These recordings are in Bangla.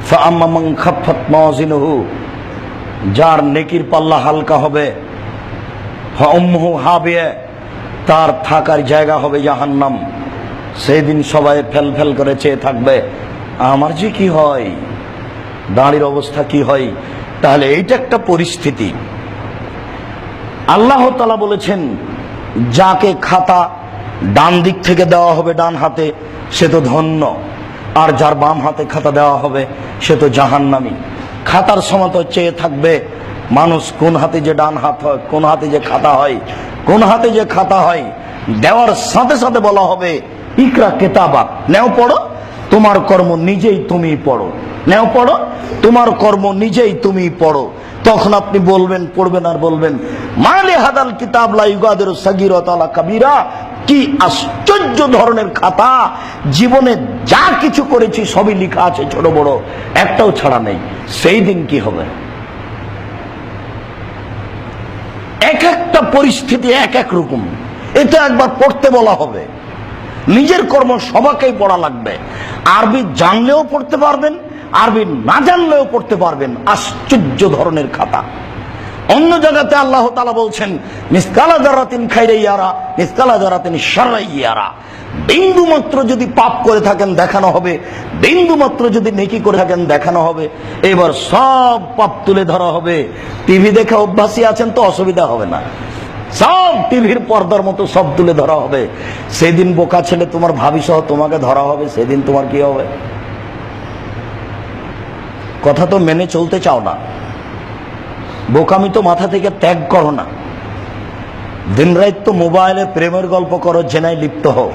ফাআম্মা মান খাফফাত মাওয়াজিনুহু, যার নেকির পাল্লা হালকা হবে, ফাউম্মুহু হাবিয়া, তার থাকার জায়গা হবে জাহান্নাম। সেই দিন সবাই ফেল ফেল করে চেয়ে থাকবে, আমার যে কি হয়, দাঁড়ির অবস্থা কি হয়। তাহলে এইটা একটা পরিস্থিতি। আল্লাহ তাআলা বলেছেন, যাকে খাতা ডান দিক থেকে দেওয়া হবে ডান হাতে, সে তো ধন্য, আর যার বাম হাতে খাতা দেওয়া হবে সে তো জাহান্নামী। খাতার সময় তো চেয়ে থাকবে মানুষ কোন হাতে যে ডান হাত হয়, কোন হাতে যে খাতা হয়, কোন হাতে যে খাতা হয়। দেওয়ার সাথে সাথে বলা হবে, ইকরা কিতাবাক, নেও পড়ো, তোমার কর্ম নিজেই তুমি পড়ো, নেও পড়ো, তোমার কর্ম নিজেই তুমি পড়ো। তখন আপনি বলবেন, পড়বেন আর বলবেন, মালে হাদাল কিতাব লা ইউগাদিরু সাগীরাতান ওয়ালা কাবীরা, কি আশ্চর্য ধরনের খাতা, জীবনে যা কিছু করেছি সবই লেখা আছে, ছোট বড় একটাও ছাড়া নেই। সেই দিন কি হবে? এক একটা পরিস্থিতি এক এক রকম। এটা একবার পড়তে বলা হবে, নিজের কর্ম সবাইকেই পড়া লাগবে। আরবি জানলেও পড়তে পারবেন, আরবি না জানলেও পড়তে পারবেন। আশ্চর্য ধরনের খাতা। অন্য জায়গাতে আল্লাহ তাআলা বলছেন, মিসকালা যারাতিন খাইরান ইয়ারা, মিসকালা যারাতিন শাররান ইয়ারা। বিন্দু মাত্র যদি পাপ করে থাকেন দেখানো হবে, বিন্দু মাত্র যদি নেকি করে থাকেন দেখানো হবে। এবার সব পাপ তুলে ধরা হবে। টিভি দেখে অভ্যাসী আছেন তো অসুবিধা হবে না, সব টিভির পর্দার মতো সব তুলে ধরা হবে। সেদিন বোকা ছেলে তোমার ভাবি সহ তোমাকে ধরা হবে, সেদিন তোমার কি হবে? কথা তো মেনে চলতে চাও না, বোকামি তো মাথা থেকে ত্যাগ করো না, দিন রাত তো মোবাইলে প্রেমের গল্প করো, জেনায় লিপ্ত হও।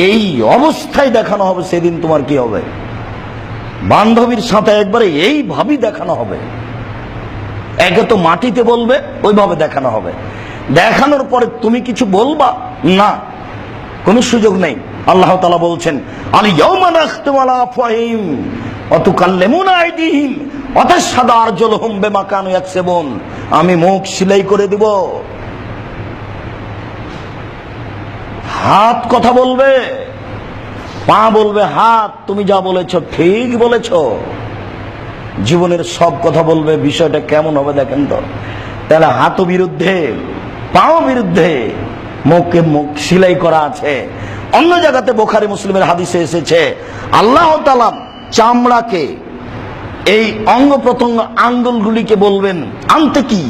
এই অবস্থায় দেখানো হবে, সেদিন তোমার কি হবে? বান্ধবীর সাথে একবারে এইভাবে দেখানো হবে। একে তো মাটিতে বলবে, ওইভাবে দেখানো হবে। দেখানোর পরে তুমি কিছু বলবা না, কোনো সুযোগ নেই। আল্লাহ তাআলা বলছেন, আল ইয়াউমা নাখতিমু আলা আফওয়াহিহিম ওয়া তুকাল্লিমুনা আইদিহিম ওয়া তাশহাদু আরজুলুহুম বিমা কানু ইয়াকসিবুন। আমি মুখ সিলাই করে দিব, হাত কথা বলবে, পা বলবে হাত তুমি যা বলেছ ঠিক বলেছ। জীবনের সব কথা বলবে। বিষয়টা কেমন হবে দেখেন তো। তাহলে হাতও বিরুদ্ধে, পাও বিরুদ্ধে, মুখে মুখ সিলাই করা আছে। অন্য জায়গাতে বুখারী মুসলিমের হাদিসে এসেছে, আল্লাহ তাআলা চামড়াকে, এই অঙ্গ প্রত্যঙ্গ আঙ্গুলগুলিকে বলবেন, আনতে কি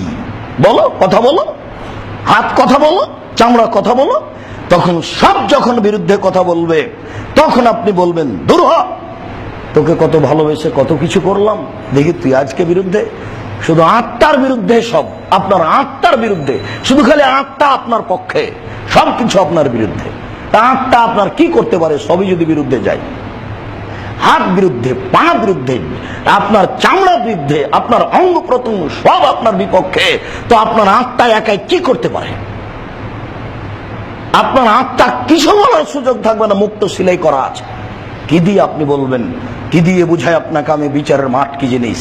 বলো, কথা বলো, হাত কথা বলো, চামড়া কথা বলো। তখন সব যখন বিরুদ্ধে কথা বলবে, তখন আপনি বলবেন, দূর হ, তোকে কত ভালোবেসে কত কিছু করলাম, দেখি তুই আজকে বিরুদ্ধে। শুধু আত্মার বিরুদ্ধে, সব আপনার আত্মার বিরুদ্ধে, শুধু খালি আত্মা আপনার পক্ষে, সবকিছু আপনার বিরুদ্ধে। তা আত্মা আপনার কি করতে পারে? সবই যদি বিরুদ্ধে যায়, হাত বিরুদ্ধে, পা বিরুদ্ধে, আপনার চামড়া বিরুদ্ধে, আপনার অঙ্গ প্রত্যঙ্গ সব আপনার বিপক্ষে, তো আপনার আত্মা একাই কি করতে পারে? আপনার আত্মা কিছু বলার সুযোগ থাকবে না, মুক্ত সিলাই করা আছে। কি দিয়ে আপনি বলবেন? কি দিয়ে বুঝায় আপনাকে আমি বিচারের মাঠ কি জিনিস?